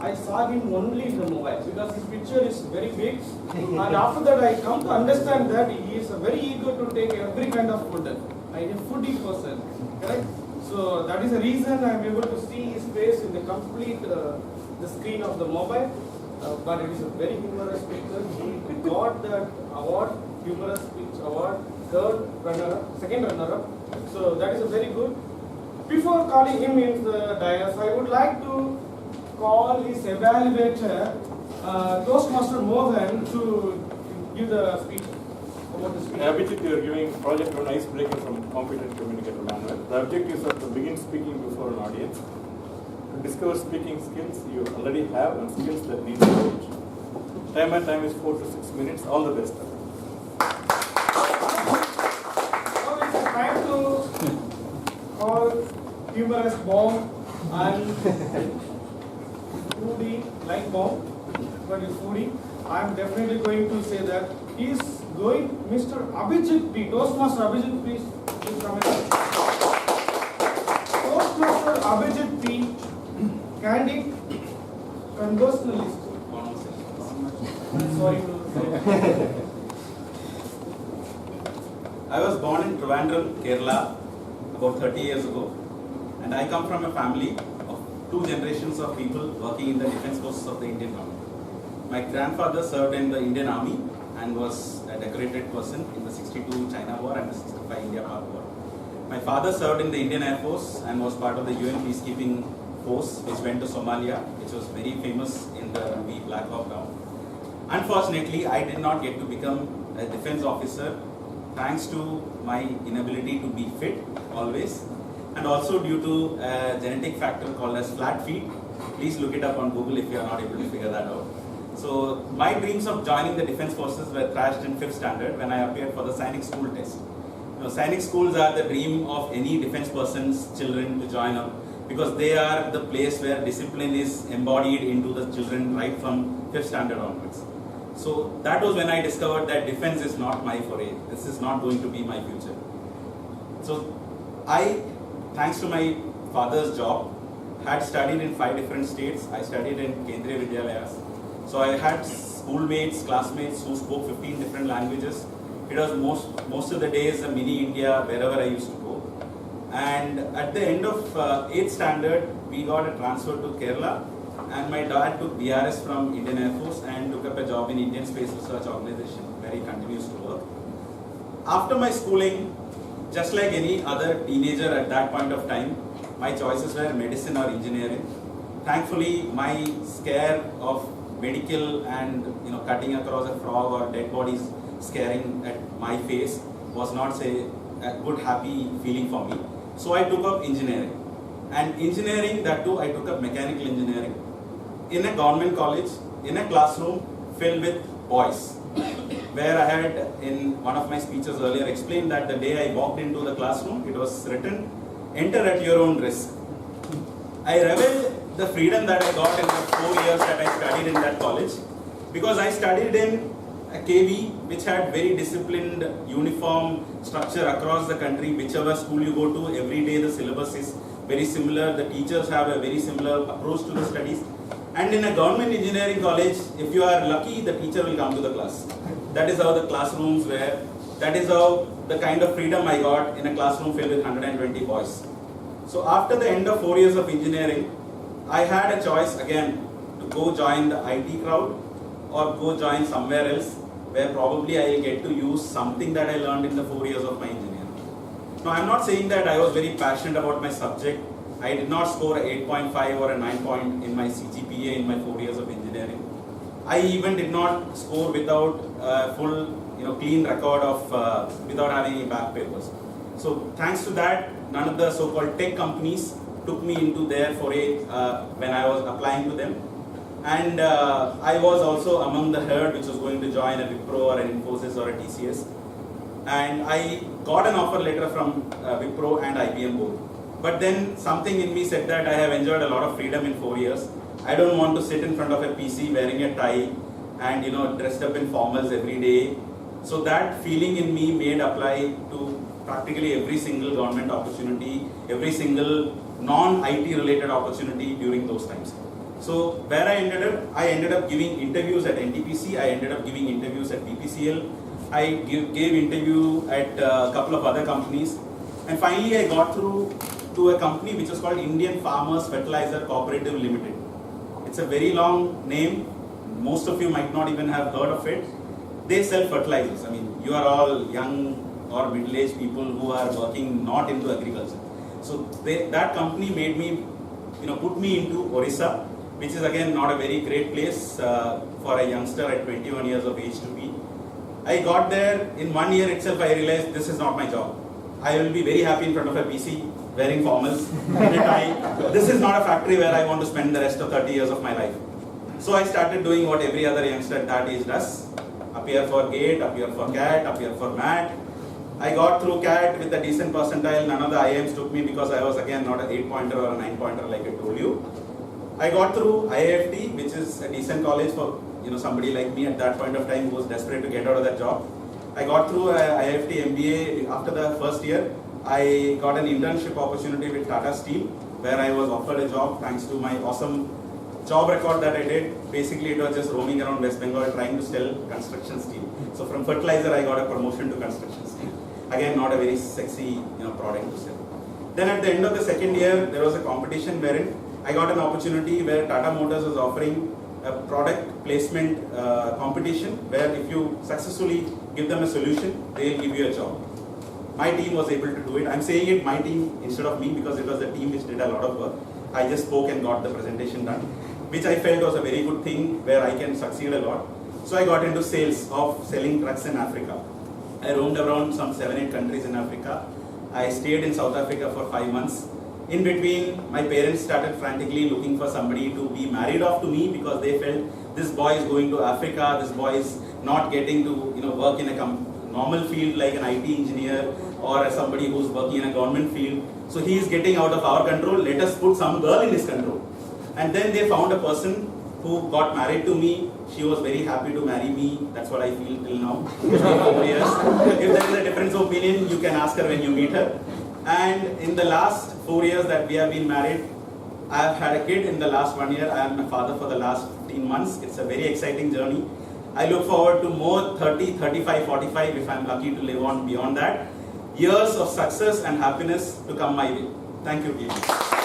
I saw him only in the mobile because his picture is very big. And after that, I come to understand that he is very eager to take every kind of food. I am a foodie person, correct? So that is the reason I am able to see his face in the complete the screen of the mobile. But it is a very humorous picture. He got that award, humorous speech award, second runner-up. So that is a very good. Before calling him in the dais, I would like to call his evaluator, Toastmaster Mohan, to give the speech about the speech. Abhijith, you are giving project on icebreaker from competent communicator manual. The objectives are to begin speaking before an audience, to discover speaking skills you already have and skills that need knowledge. Time is 4 to 6 minutes. All the best. Now it's time to call humorous bomb and foodie like bomb, but it's foodie. I'm definitely going to say that he's going, Mr. Abhijith P. Toastmaster Abhijith, please come in. Toastmaster Abhijith P. Candid conversationalist. Sorry to say. I was born in Trivandrum, Kerala, about 30 years ago, and I come from a family of 2 generations of people working in the defense forces of the Indian Army. My grandfather served in the Indian Army and was a decorated person in the 62 China War and the 65 India-Pak War. My father served in the Indian Air Force and was part of the UN peacekeeping force which went to Somalia, which was very famous in the Black Hawk Down. Unfortunately, I did not get to become a defense officer thanks to my inability to be fit always, and also due to a genetic factor called as flat feet. Please look it up on Google if you are not able to figure that out. So my dreams of joining the defense forces were thrashed in 5th standard when I appeared for the Sainik school test. Sainik schools are the dream of any defense person's children to join up, because they are the place where discipline is embodied into the children right from 5th standard onwards. So that was when I discovered that defense is not my foray. This is not going to be my future. So I, thanks to my father's job, had studied in 5 different states. I studied in Kendriya Vidyalayas. So I had schoolmates, classmates who spoke 15 different languages. It was most of the days a mini India wherever I used to go. And at the end of 8th standard, we got a transfer to Kerala, and my dad took BRS from Indian Air Force and took up a job in Indian Space Research Organization, where he continues to work. After my schooling, just like any other teenager at that point of time, my choices were medicine or engineering. Thankfully, my scare of medical and cutting across a frog or dead bodies scaring at my face was not, say, a good happy feeling for me. So I took up engineering. And engineering, that too, I took up mechanical engineering in a government college, in a classroom filled with boys, where I had, in one of my speeches earlier, explained that the day I walked into the classroom, it was written, "Enter at your own risk." I reveled the freedom that I got in the 4 years that I studied in that college, because I studied in a KV which had very disciplined, uniform structure across the country. Whichever school you go to, every day the syllabus is very similar. The teachers have a very similar approach to the studies. And in a government engineering college, if you are lucky, the teacher will come to the class. That is how the classrooms were. That is how the kind of freedom I got in a classroom filled with 120 boys. So after the end of 4 years of engineering, I had a choice again to go join the IT crowd or go join somewhere else where probably I will get to use something that I learned in the 4 years of my engineering. Now, I am not saying that I was very passionate about my subject. I did not score a 8.5 or a 9 point in my CGPA in my 4 years of engineering. I even did not score without a full, clean record of without having any back papers. So thanks to that, none of the so-called tech companies took me into their foray when I was applying to them. And I was also among the herd which was going to join a Wipro or an Infosys or a TCS. And I got an offer letter from Wipro and IBM both. But then something in me said that I have enjoyed a lot of freedom in 4 years. I don't want to sit in front of a PC wearing a tie and dressed up in formals every day. So that feeling in me made apply to practically every single government opportunity, every single non-IT related opportunity during those times. So where I ended up giving interviews at NTPC, I ended up giving interviews at BPCL, I gave interview at a couple of other companies, and finally I got through to a company which is called Indian Farmers Fertilizer Cooperative Limited. It's a very long name, most of you might not even have heard of it. They sell fertilizers. I mean, you are all young or middle-aged people who are working not into agriculture. So that company made me, put me into Orissa, which is again not a very great place for a youngster at 21 years of age to be. I got there, in 1 year itself I realized this is not my job. I will be very happy in front of a PC, wearing formals, and a tie. This is not a factory where I want to spend the rest of 30 years of my life. So I started doing what every other youngster at that age does. Appear for GATE, appear for CAT, appear for MAT. I got through CAT with a decent percentile. None of the IIMs took me because I was again not an 8-pointer or a 9-pointer like I told you. I got through IIFT, which is a decent college for somebody like me at that point of time who was desperate to get out of that job. I got through IIFT MBA. After the first year, I got an internship opportunity with Tata Steel, where I was offered a job thanks to my awesome job record that I did. Basically, it was just roaming around West Bengal trying to sell construction steel. So from fertilizer, I got a promotion to construction steel. Again, not a very sexy product to sell. Then at the end of the second year, there was a competition wherein I got an opportunity where Tata Motors was offering a product placement competition where if you successfully give them a solution, they will give you a job. My team was able to do it. I'm saying it my team instead of me because it was the team which did a lot of work. I just spoke and got the presentation done, which I felt was a very good thing where I can succeed a lot. So I got into sales of selling trucks in Africa. I roamed around some 7-8 countries in Africa. I stayed in South Africa for 5 months. In between, my parents started frantically looking for somebody to be married off to me because they felt this boy is going to Africa, this boy is not getting to work in a normal field like an IT engineer or somebody who's working in a government field. So he is getting out of our control, let us put some girl in his control. And then they found a person who got married to me. She was very happy to marry me. That's what I feel till now. 4 years. If there is a difference of opinion, you can ask her when you meet her. And in the last 4 years that we have been married, I have had a kid in the last 1 year. I am a father for the last 15 months. It's a very exciting journey. I look forward to more 30, 35, 45 if I am lucky to live on beyond that. Years of success and happiness to come my way. Thank you, team.